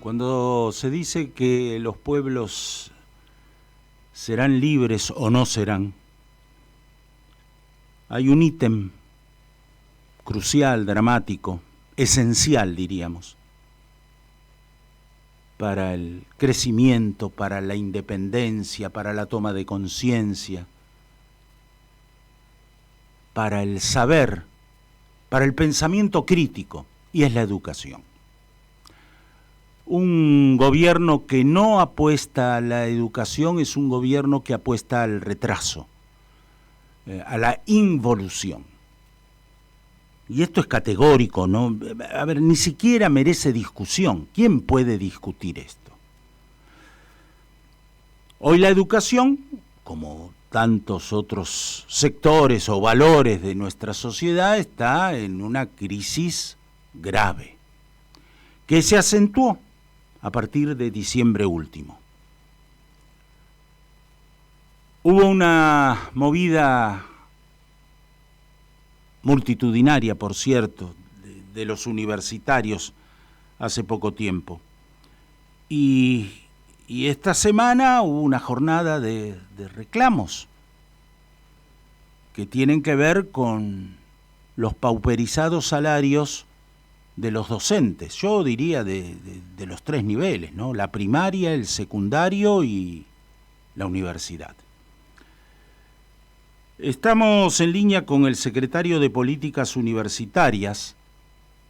Cuando se dice que los pueblos serán libres o no serán, hay un ítem crucial, dramático, esencial, diríamos, para el crecimiento, para la independencia, para la toma de conciencia, para el saber, para el pensamiento crítico, y es la educación. Un gobierno que no apuesta a la educación es un gobierno que apuesta al retraso, a la involución. Y esto es categórico, ¿no? A ver, ni siquiera merece discusión. ¿Quién puede discutir esto? Hoy la educación, como tantos otros sectores o valores de nuestra sociedad, está en una crisis grave, que se acentuó a partir de diciembre último. Hubo una movida multitudinaria, por cierto, de los universitarios hace poco tiempo. Y esta semana hubo una jornada de reclamos que tienen que ver con los pauperizados salarios de los docentes, yo diría de los tres niveles, ¿no? La primaria, el secundario y la universidad. Estamos en línea con el secretario de Políticas Universitarias,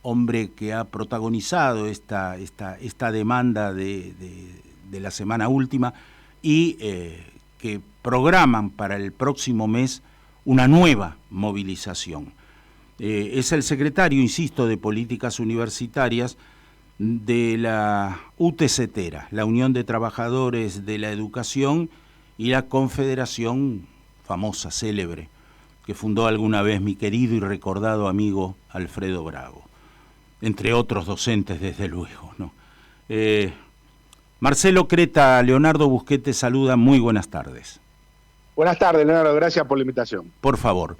hombre que ha protagonizado esta demanda de la semana última y que programan para el próximo mes una nueva movilización. Es el secretario, insisto, de Políticas Universitarias de la UTCTERA, la Unión de Trabajadores de la Educación, y la Confederación famosa, célebre, que fundó alguna vez mi querido y recordado amigo Alfredo Bravo, entre otros docentes, desde luego, ¿no? Marcelo Creta, Leonardo Busquet te saluda, muy buenas tardes. Buenas tardes, Leonardo, gracias por la invitación. Por favor.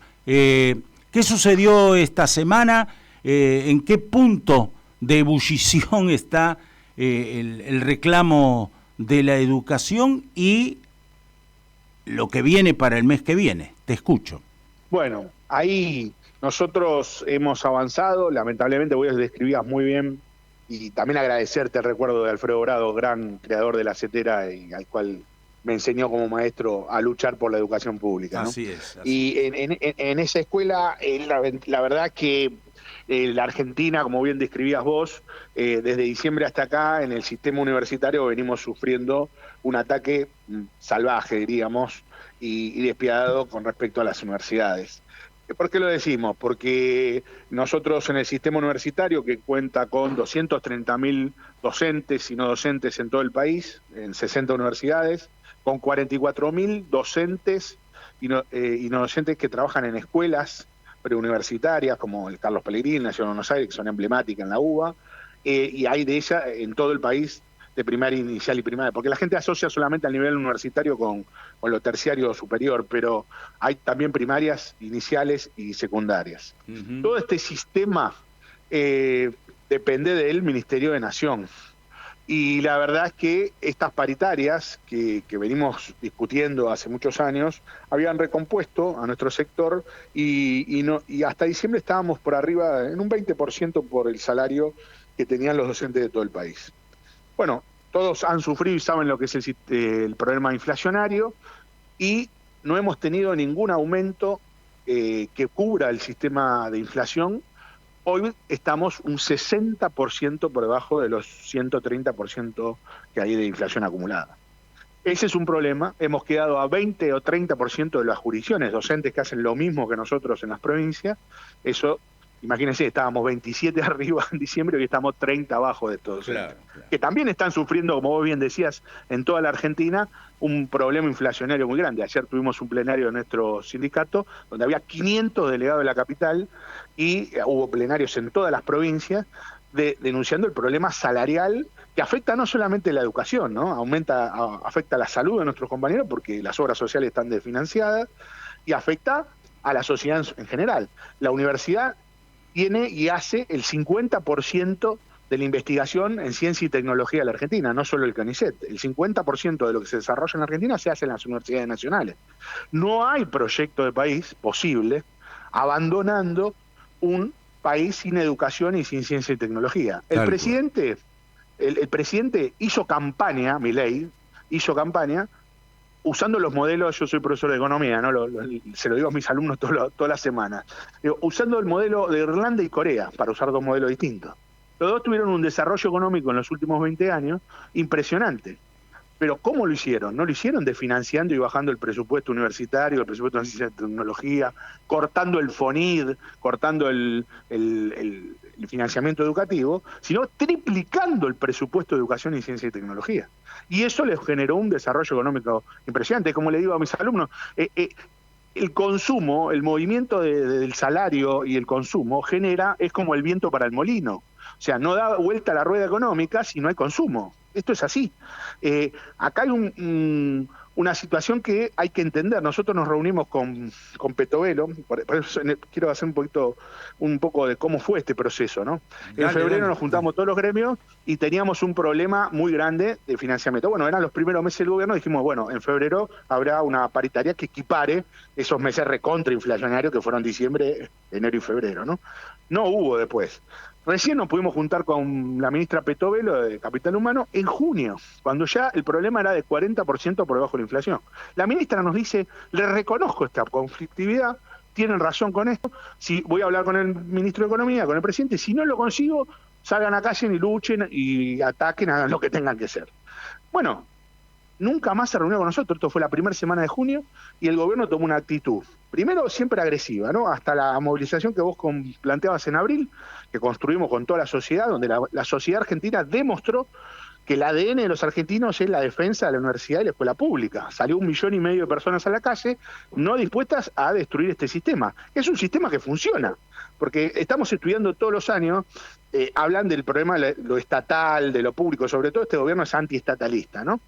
¿Qué sucedió esta semana? ¿En qué punto de ebullición está el reclamo de la educación y lo que viene para el mes que viene? Te escucho. Bueno, ahí nosotros hemos avanzado, lamentablemente vos describías muy bien, y también agradecerte el recuerdo de Alfredo Bravo, gran creador de la CETERA, y al cual me enseñó como maestro a luchar por la educación pública, ¿no? Así es. Y en esa escuela, la verdad que la Argentina, como bien describías vos, desde diciembre hasta acá, en el sistema universitario venimos sufriendo un ataque salvaje, diríamos, y despiadado con respecto a las universidades. ¿Por qué lo decimos? Porque nosotros en el sistema universitario, que cuenta con 230.000 docentes y no docentes en todo el país, en 60 universidades, con 44.000 docentes y no docentes que trabajan en escuelas preuniversitarias, como el Carlos Pellegrini, Nación de Buenos Aires, que son emblemáticas en la UBA, y hay de ellas en todo el país, de primaria inicial y primaria, porque la gente asocia solamente al nivel universitario con lo terciario o superior, pero hay también primarias, iniciales y secundarias. Uh-huh. Todo este sistema depende del Ministerio de Nación. Y la verdad es que estas paritarias que venimos discutiendo hace muchos años habían recompuesto a nuestro sector y hasta diciembre estábamos por arriba en un 20% por el salario que tenían los docentes de todo el país. Bueno, todos han sufrido y saben lo que es el problema inflacionario y no hemos tenido ningún aumento que cubra el sistema de inflación. Hoy estamos un 60% por debajo de los 130% que hay de inflación acumulada. Ese es un problema. Hemos quedado a 20 o 30% de las jurisdicciones docentes que hacen lo mismo que nosotros en las provincias. Eso, imagínense, estábamos 27 arriba en diciembre y hoy estamos 30 abajo de todos. Claro. Que también están sufriendo, como vos bien decías, en toda la Argentina, un problema inflacionario muy grande. Ayer tuvimos un plenario de nuestro sindicato donde había 500 delegados de la capital y hubo plenarios en todas las provincias denunciando el problema salarial que afecta no solamente la educación, ¿no? Afecta la salud de nuestros compañeros porque las obras sociales están desfinanciadas y afecta a la sociedad en general. La universidad tiene y hace el 50% de la investigación en ciencia y tecnología de la Argentina, no solo el CONICET. El 50% de lo que se desarrolla en la Argentina se hace en las universidades nacionales. No hay proyecto de país posible abandonando un país sin educación y sin ciencia y tecnología. El presidente hizo campaña, Milei, hizo campaña usando los modelos. Yo soy profesor de economía, ¿no? Se lo digo a mis alumnos todas las semanas. Usando el modelo de Irlanda y Corea, para usar dos modelos distintos. Los dos tuvieron un desarrollo económico en los últimos 20 años impresionante. Pero ¿cómo lo hicieron? No lo hicieron desfinanciando y bajando el presupuesto universitario, el presupuesto de ciencia y tecnología, cortando el FONID, cortando el financiamiento educativo, sino triplicando el presupuesto de educación y ciencia y tecnología. Y eso les generó un desarrollo económico impresionante. Como le digo a mis alumnos, el consumo, el movimiento del salario y el consumo es como el viento para el molino. O sea, no da vuelta a la rueda económica si no hay consumo. Esto es así. Acá hay una situación que hay que entender. Nosotros nos reunimos con Petovelo, por eso quiero hacer un poco de cómo fue este proceso, ¿no? En febrero nos juntamos todos los gremios y teníamos un problema muy grande de financiamiento. Bueno, eran los primeros meses del gobierno, dijimos, bueno, en febrero habrá una paritaria que equipare esos meses recontrainflacionarios que fueron diciembre, enero y febrero, ¿no? No hubo después. Recién nos pudimos juntar con la ministra Petovelo de Capital Humano en junio, cuando ya el problema era de 40% por debajo de la inflación. La ministra nos dice, le reconozco esta conflictividad, tienen razón con esto, si voy a hablar con el ministro de Economía, con el presidente, si no lo consigo, salgan a calle y luchen y ataquen, hagan lo que tengan que hacer. Bueno, nunca más se reunió con nosotros, esto fue la primera semana de junio, y el gobierno tomó una actitud, primero siempre agresiva, ¿no? Hasta la movilización que vos planteabas en abril, que construimos con toda la sociedad, donde la sociedad argentina demostró que el ADN de los argentinos es la defensa de la universidad y la escuela pública. Salió 1,5 millones de personas a la calle, no dispuestas a destruir este sistema. Es un sistema que funciona, porque estamos estudiando todos los años, hablan del problema de lo estatal, de lo público, sobre todo este gobierno es antiestatalista, ¿no?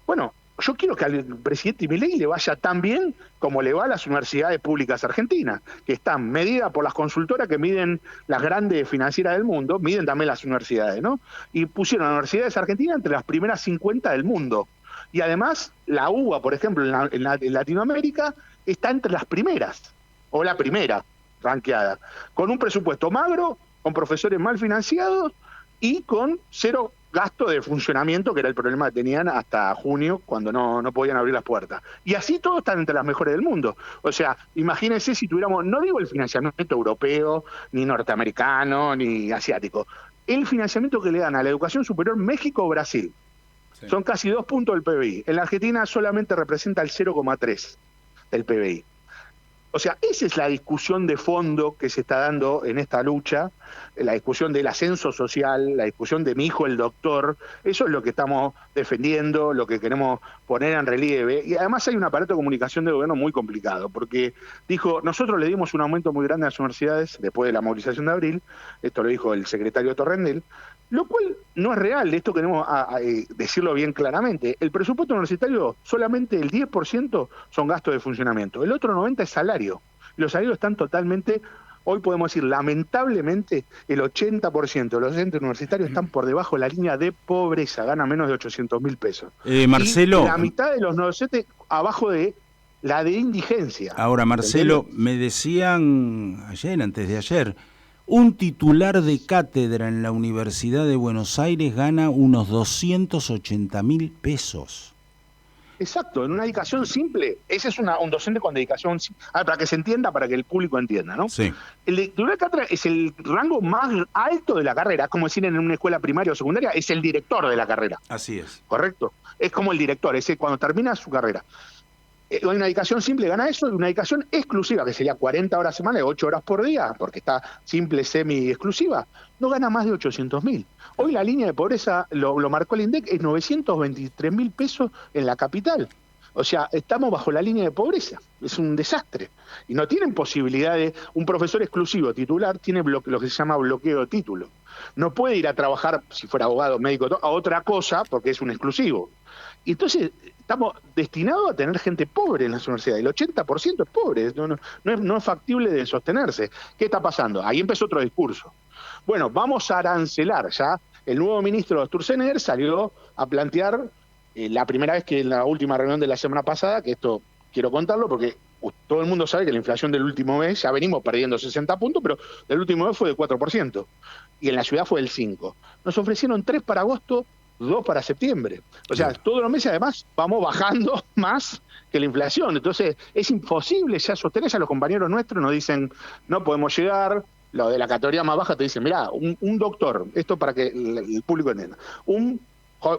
Bueno, yo quiero que al presidente Milei le vaya tan bien como le va a las universidades públicas argentinas, que están medidas por las consultoras que miden las grandes financieras del mundo, miden también las universidades, ¿no? Y pusieron a las universidades argentinas entre las primeras 50 del mundo. Y además, la UBA, por ejemplo, en Latinoamérica, está entre las primeras, o la primera ranqueada, con un presupuesto magro, con profesores mal financiados y con cero gasto de funcionamiento, que era el problema que tenían hasta junio, cuando no podían abrir las puertas. Y así todos están entre las mejores del mundo. O sea, imagínense si tuviéramos, no digo el financiamiento europeo, ni norteamericano, ni asiático, el financiamiento que le dan a la educación superior México o Brasil. Sí. Son casi 2 puntos del PBI. En la Argentina solamente representa el 0,3 del PBI. O sea, esa es la discusión de fondo que se está dando en esta lucha, la discusión del ascenso social, la discusión de mi hijo el doctor. Eso es lo que estamos defendiendo, lo que queremos poner en relieve. Y además hay un aparato de comunicación de gobierno muy complicado, porque dijo, nosotros le dimos un aumento muy grande a las universidades después de la movilización de abril, esto lo dijo el secretario Torrendel, lo cual no es real, esto queremos decirlo bien claramente. El presupuesto universitario, solamente el 10% son gastos de funcionamiento, el otro 90% es salario. Los salarios están totalmente, hoy podemos decir, lamentablemente, el 80% de los entes universitarios están por debajo de la línea de pobreza, ganan menos de 800.000 pesos. Marcelo, y la mitad de los docentes abajo de la de indigencia. Ahora, Marcelo, ¿entendés? Me decían ayer, antes de ayer, un titular de cátedra en la Universidad de Buenos Aires gana unos 280.000 pesos. Exacto, en una dedicación simple. Ese es un docente con dedicación simple. Para que se entienda, para que el público entienda, ¿no? Sí. El titular de cátedra es el rango más alto de la carrera, como decir en una escuela primaria o secundaria, es el director de la carrera. Así es. ¿Correcto? Es como el director, ese cuando termina su carrera. Una dedicación simple gana eso, y una dedicación exclusiva, que sería 40 horas a semana, 8 horas por día, porque está simple, semi-exclusiva, no gana más de 800.000. Hoy la línea de pobreza, lo marcó el INDEC, es 923.000 pesos en la capital. O sea, estamos bajo la línea de pobreza. Es un desastre. Y no tienen posibilidad de... Un profesor exclusivo titular tiene lo que se llama bloqueo de título. No puede ir a trabajar, si fuera abogado, médico, a otra cosa, porque es un exclusivo. Y entonces estamos destinados a tener gente pobre en las universidades. El 80% es pobre, no es factible de sostenerse. ¿Qué está pasando? Ahí empezó otro discurso. Bueno, vamos a arancelar ya. El nuevo ministro Sturzenegger salió a plantear, la primera vez que en la última reunión de la semana pasada, que esto quiero contarlo porque todo el mundo sabe que la inflación del último mes, ya venimos perdiendo 60 puntos, pero del último mes fue del 4%, y en la ciudad fue del 5%. Nos ofrecieron 3 para agosto, 2 para septiembre. O sea, todos los meses además vamos bajando más que la inflación. Entonces es imposible ya sostener, ya los compañeros nuestros nos dicen, no podemos llegar. Lo de la categoría más baja te dicen, mirá, un doctor, esto para que el público entienda, un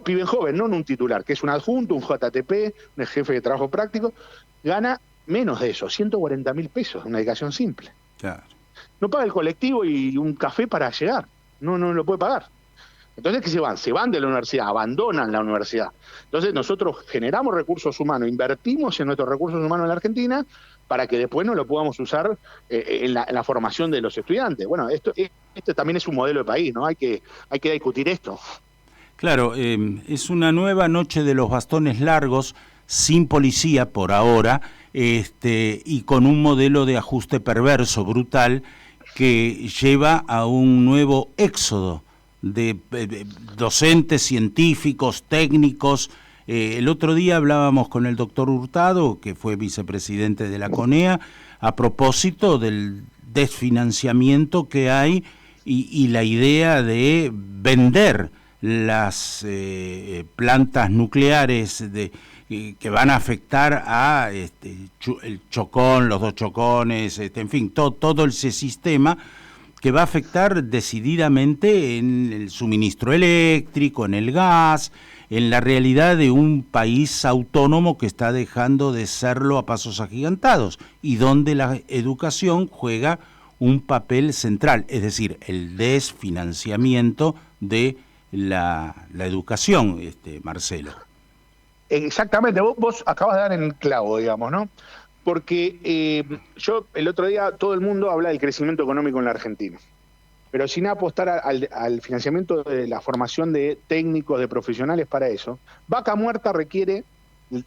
pibe joven, no un titular, que es un adjunto, un JTP, un jefe de trabajo práctico, gana menos de eso, 140.000 pesos, una dedicación simple. Claro. No paga el colectivo y un café para llegar, no lo puede pagar. Entonces, ¿qué se van? Se van de la universidad, abandonan la universidad. Entonces, nosotros generamos recursos humanos, invertimos en nuestros recursos humanos en la Argentina para que después no lo podamos usar en la formación de los estudiantes. Bueno, esto también es un modelo de país, ¿no? Hay que discutir esto. Claro, es una nueva noche de los bastones largos, sin policía por ahora, y con un modelo de ajuste perverso, brutal, que lleva a un nuevo éxodo de docentes, científicos, técnicos. El otro día hablábamos con el doctor Hurtado, que fue vicepresidente de la CONEA, a propósito del desfinanciamiento que hay y la idea de vender las plantas nucleares que van a afectar a el Chocón, los 2 Chocones, en fin, todo ese sistema que va a afectar decididamente en el suministro eléctrico, en el gas, en la realidad de un país autónomo que está dejando de serlo a pasos agigantados y donde la educación juega un papel central, es decir, el desfinanciamiento de la educación, Marcelo. Exactamente, vos acabas de dar en el clavo, digamos, ¿no? Porque yo el otro día, todo el mundo habla del crecimiento económico en la Argentina, pero sin apostar al financiamiento de la formación de técnicos, de profesionales para eso. Vaca Muerta requiere,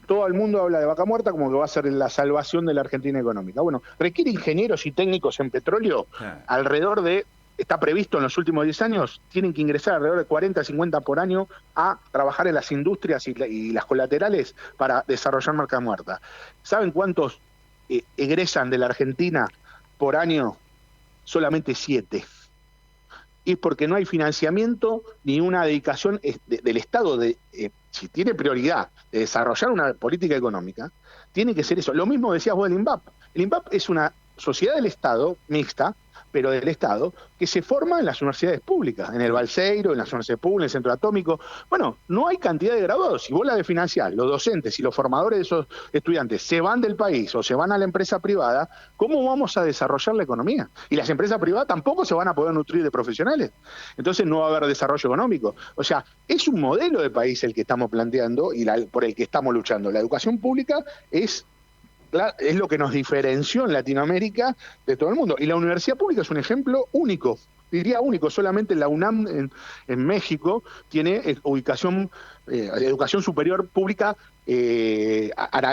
todo el mundo habla de Vaca Muerta como que va a ser la salvación de la Argentina económica. Bueno, requiere ingenieros y técnicos en petróleo, alrededor de, está previsto en los últimos 10 años, tienen que ingresar alrededor de 40, 50 por año a trabajar en las industrias y las colaterales para desarrollar Vaca Muerta. ¿Saben cuántos egresan de la Argentina por año? Solamente 7. Y es porque no hay financiamiento ni una dedicación del Estado si tiene prioridad de desarrollar una política económica, tiene que ser eso. Lo mismo decías vos del INVAP. El INVAP es una sociedad del Estado, mixta, pero del Estado, que se forma en las universidades públicas, en el Balseiro, en las universidades públicas, en el Centro Atómico. Bueno, no hay cantidad de graduados. Si vos la financiás, los docentes y los formadores de esos estudiantes se van del país o se van a la empresa privada, ¿cómo vamos a desarrollar la economía? Y las empresas privadas tampoco se van a poder nutrir de profesionales. Entonces no va a haber desarrollo económico. O sea, es un modelo de país el que estamos planteando y por el que estamos luchando. La educación pública es lo que nos diferenció en Latinoamérica de todo el mundo. Y la universidad pública es un ejemplo único, diría único. Solamente la UNAM en México tiene educación superior pública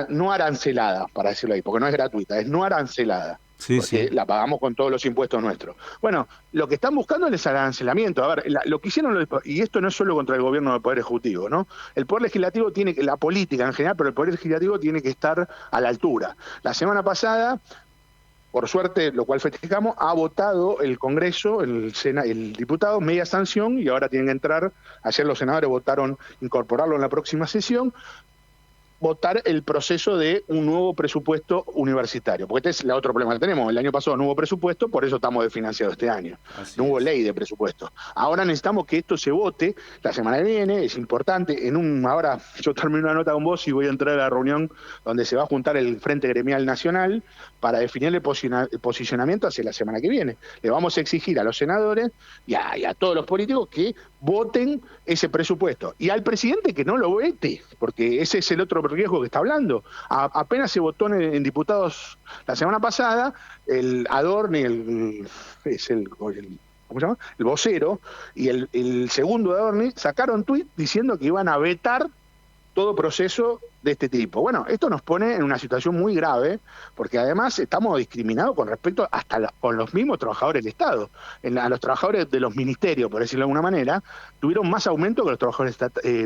no arancelada, para decirlo ahí, porque no es gratuita, es no arancelada. Sí, porque la pagamos con todos los impuestos nuestros. Bueno, lo que están buscando es el arancelamiento. A ver, lo que hicieron, y esto no es solo contra el gobierno del Poder Ejecutivo, ¿no? El Poder Legislativo tiene que, la política en general, pero el Poder Legislativo tiene que estar a la altura. La semana pasada, por suerte, lo cual festejamos, ha votado el Congreso, el diputado, media sanción, y ahora tienen que entrar, ayer los senadores votaron incorporarlo en la próxima sesión, votar el proceso de un nuevo presupuesto universitario, porque este es el otro problema que tenemos. El año pasado no hubo presupuesto, por eso estamos desfinanciados este año. No hubo ley de presupuesto. Ahora necesitamos que esto se vote la semana que viene, es importante. Ahora yo termino una nota con vos y voy a entrar a la reunión donde se va a juntar el Frente Gremial Nacional para definir el posicionamiento hacia la semana que viene. Le vamos a exigir a los senadores y a todos los políticos que voten ese presupuesto. Y al presidente que no lo vete, porque ese es el otro riesgo que está hablando. Apenas se votó en diputados la semana pasada, el Adorni, ¿cómo se llama? El vocero, y el segundo de Adorni sacaron tuit diciendo que iban a vetar todo proceso de este tipo. Bueno, esto nos pone en una situación muy grave, porque además estamos discriminados con respecto hasta con los mismos trabajadores del Estado. A los trabajadores de los ministerios, por decirlo de alguna manera, tuvieron más aumento que los trabajadores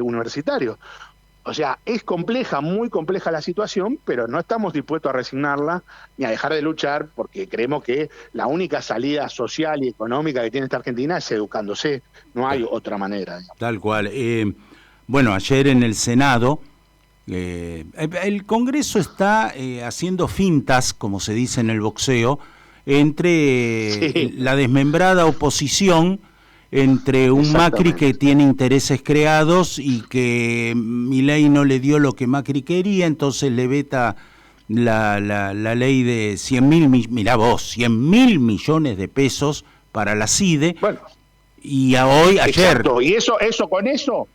universitarios. O sea, es compleja, muy compleja la situación, pero no estamos dispuestos a resignarla ni a dejar de luchar, porque creemos que la única salida social y económica que tiene esta Argentina es educándose, no hay otra manera. Tal cual. Bueno, ayer en el Senado, el Congreso está haciendo fintas, como se dice en el boxeo, entre la desmembrada oposición, entre un Macri que tiene intereses creados y que Milei no le dio lo que Macri quería, entonces le veta la ley de 100.000, mirá vos, 100.000 millones de pesos para la CIDE. Bueno, y ayer... Exacto, y con eso,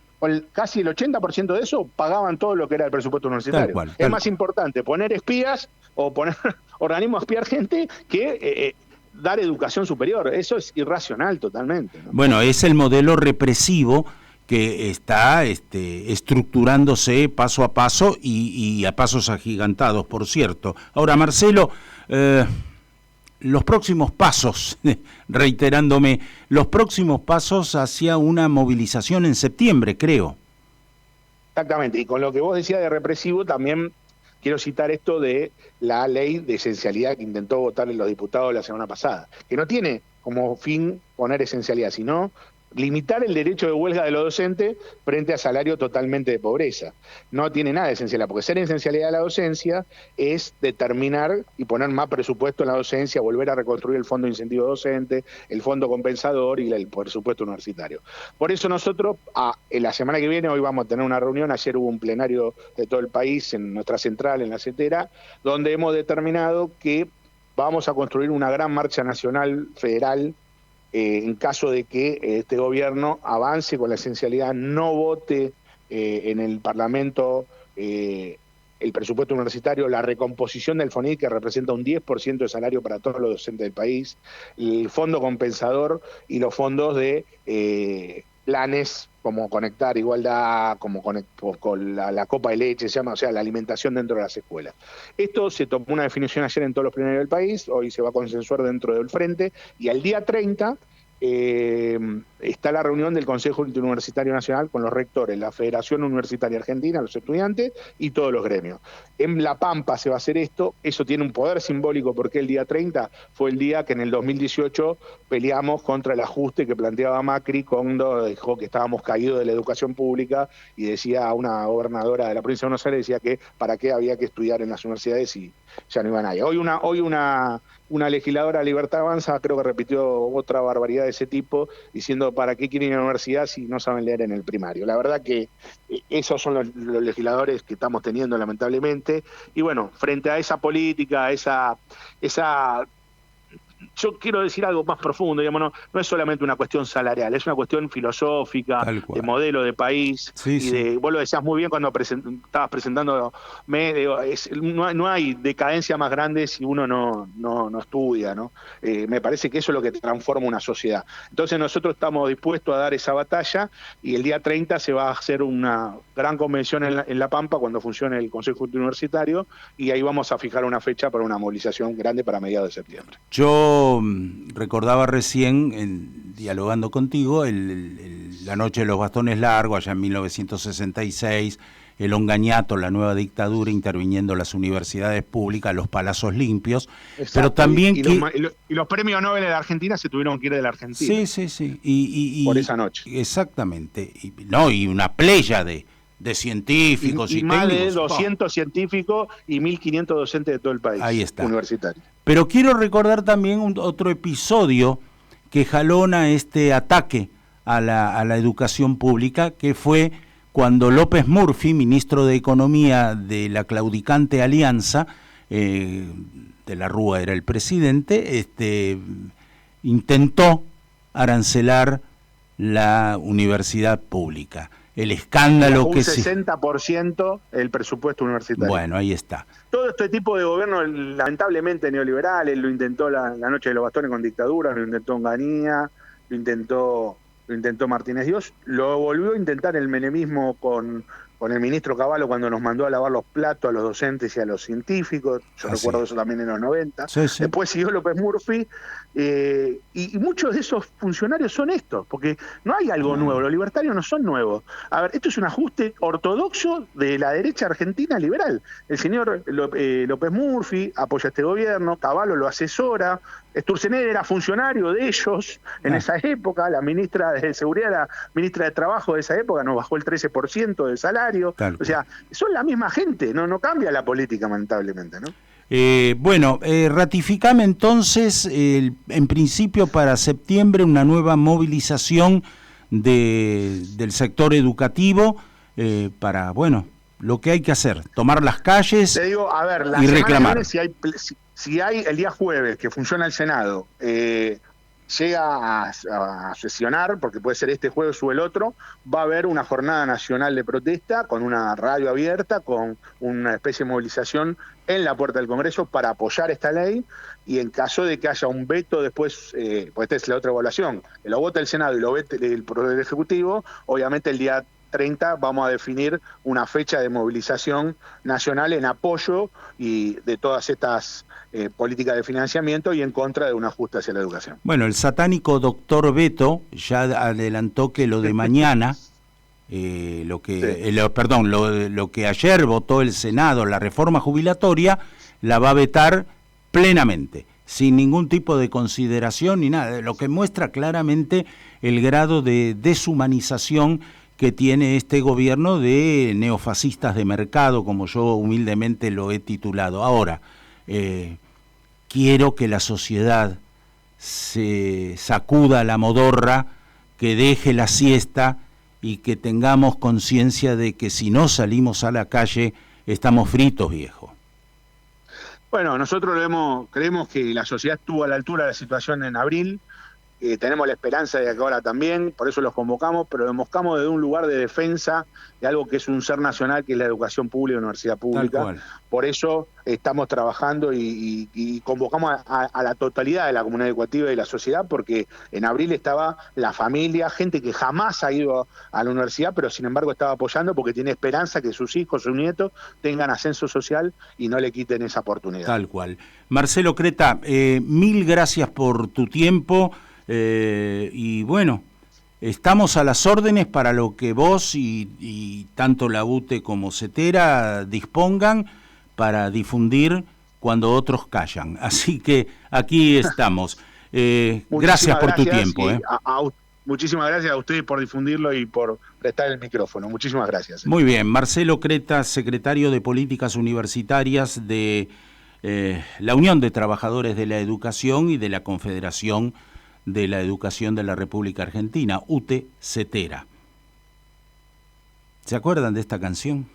casi el 80% de eso pagaban todo lo que era el presupuesto universitario. Es más importante poner espías o poner organismos a espiar gente que... dar educación superior, eso es irracional totalmente, ¿no? Bueno, es el modelo represivo que está estructurándose paso a paso y a pasos agigantados, por cierto. Ahora, Marcelo, los próximos pasos, reiterándome, los próximos pasos hacia una movilización en septiembre, creo. Exactamente, y con lo que vos decías de represivo también... Quiero citar esto de la ley de esencialidad que intentó votar los diputados la semana pasada, que no tiene como fin poner esencialidad, sino limitar el derecho de huelga de los docentes frente a salario totalmente de pobreza. No tiene nada de esencialidad, porque ser esencialidad de la docencia es determinar y poner más presupuesto en la docencia, volver a reconstruir el fondo de incentivo docente, el fondo compensador y el presupuesto universitario. Por eso nosotros, en la semana que viene, hoy vamos a tener una reunión, ayer hubo un plenario de todo el país en nuestra central, en la CETERA, donde hemos determinado que vamos a construir una gran marcha nacional federal en caso de que este gobierno avance con la esencialidad, no vote en el Parlamento el presupuesto universitario, la recomposición del FONIC, que representa un 10% de salario para todos los docentes del país, el fondo compensador y los fondos de planes como Conectar Igualdad, como con la copa de leche, se llama, o sea, la alimentación dentro de las escuelas. Esto se tomó una definición ayer en todos los plenarios del país, hoy se va a consensuar dentro del Frente, y al día 30 está la reunión del Consejo Interuniversitario Nacional con los rectores, la Federación Universitaria Argentina, los estudiantes y todos los gremios. En La Pampa se va a hacer esto, eso tiene un poder simbólico porque el día 30 fue el día que en el 2018 peleamos contra el ajuste que planteaba Macri cuando dijo que estábamos caídos de la educación pública y decía a una gobernadora de la provincia de Buenos Aires, decía que para qué había que estudiar en las universidades y ya no iban a ir. Hoy una legisladora de Libertad Avanza creo que repitió otra barbaridad de ese tipo, diciendo para qué quieren ir a la universidad si no saben leer en el primario. La verdad que esos son los legisladores que estamos teniendo lamentablemente, y bueno, frente a esa política, esa yo quiero decir algo más profundo, digamos, no es solamente una cuestión salarial, es una cuestión filosófica, de modelo de país, vos lo decías muy bien cuando estabas presentándome, no hay decadencia más grande si uno no estudia, ¿no? Me parece que eso es lo que transforma una sociedad. Entonces nosotros estamos dispuestos a dar esa batalla y el día 30 se va a hacer una gran convención en La Pampa cuando funcione el Consejo Universitario y ahí vamos a fijar una fecha para una movilización grande para mediados de septiembre. Yo recordaba recién, dialogando contigo, la noche de los bastones largos, allá en 1966, el Ongañato, la nueva dictadura, interviniendo las universidades públicas, los palazos limpios. Exacto. Pero también y los premios Nobel de la Argentina se tuvieron que ir de la Argentina. Sí. Por esa noche. Exactamente. Y una playa de científicos y más técnicos. De 200 científicos y 1.500 docentes de todo el país. Ahí está. Universitario. Pero quiero recordar también otro episodio que jalona este ataque a la educación pública, que fue cuando López Murphy, ministro de Economía de la claudicante Alianza, de la Rúa era el presidente, intentó arancelar la universidad pública. El escándalo que un 60% el presupuesto universitario. Bueno, ahí está. Todo este tipo de gobiernos lamentablemente neoliberales, lo intentó la noche de los bastones con dictadura, lo intentó Onganía, lo intentó Martínez Dios, lo volvió a intentar el menemismo con con el ministro Cavallo cuando nos mandó a lavar los platos a los docentes y a los científicos, yo recuerdo eso también en los 90, sí, sí. Después siguió López Murphy, y muchos de esos funcionarios son estos, porque no hay algo nuevo, los libertarios no son nuevos. A ver, esto es un ajuste ortodoxo de la derecha argentina liberal. El señor López Murphy apoya este gobierno, Cavallo lo asesora, Sturzenegger era funcionario de ellos en esa época, la ministra de Seguridad, la ministra de Trabajo de esa época nos bajó el 13% del salario. O sea, son la misma gente, no cambia la política, lamentablemente, ¿no? Ratificame entonces, en principio para septiembre, una nueva movilización del sector educativo para, lo que hay que hacer, tomar las calles. Te digo, a ver, y reclamar. Si hay el día jueves que funciona el Senado, llega a sesionar, porque puede ser este jueves o el otro, va a haber una jornada nacional de protesta con una radio abierta, con una especie de movilización en la puerta del Congreso para apoyar esta ley, y en caso de que haya un veto después, pues esta es la otra evaluación, que lo vote el Senado y lo vete el Poder Ejecutivo, obviamente el día 30 vamos a definir una fecha de movilización nacional en apoyo y de todas estas políticas de financiamiento y en contra de un ajuste hacia la educación. Bueno, el satánico doctor Beto ya adelantó que lo de mañana, lo que ayer votó el Senado, la reforma jubilatoria, la va a vetar plenamente, sin ningún tipo de consideración ni nada, lo que muestra claramente el grado de deshumanización que tiene este gobierno de neofascistas de mercado, como yo humildemente lo he titulado. Ahora, quiero que la sociedad se sacuda la modorra, que deje la siesta y que tengamos conciencia de que si no salimos a la calle, estamos fritos, viejo. Bueno, nosotros creemos que la sociedad estuvo a la altura de la situación en abril. Tenemos la esperanza de que ahora también, por eso los convocamos, pero los convocamos desde un lugar de defensa de algo que es un ser nacional, que es la educación pública y la universidad pública. Por eso estamos trabajando y convocamos a la totalidad de la comunidad educativa y la sociedad, porque en abril estaba la familia, gente que jamás ha ido a la universidad, pero sin embargo estaba apoyando porque tiene esperanza que sus hijos, sus nietos tengan ascenso social y no le quiten esa oportunidad. Tal cual. Marcelo Creta, mil gracias por tu tiempo. Y bueno, estamos a las órdenes para lo que vos y tanto la UTE como CETERA dispongan para difundir cuando otros callan. Así que aquí estamos. Gracias por tu tiempo. Muchísimas gracias a ustedes por difundirlo y por prestar el micrófono. Muchísimas gracias. Muy bien, Marcelo Creta, secretario de Políticas Universitarias de la Unión de Trabajadores de la Educación y de la Confederación de la Educación de la República Argentina, UTE CETERA. ¿Se acuerdan de esta canción?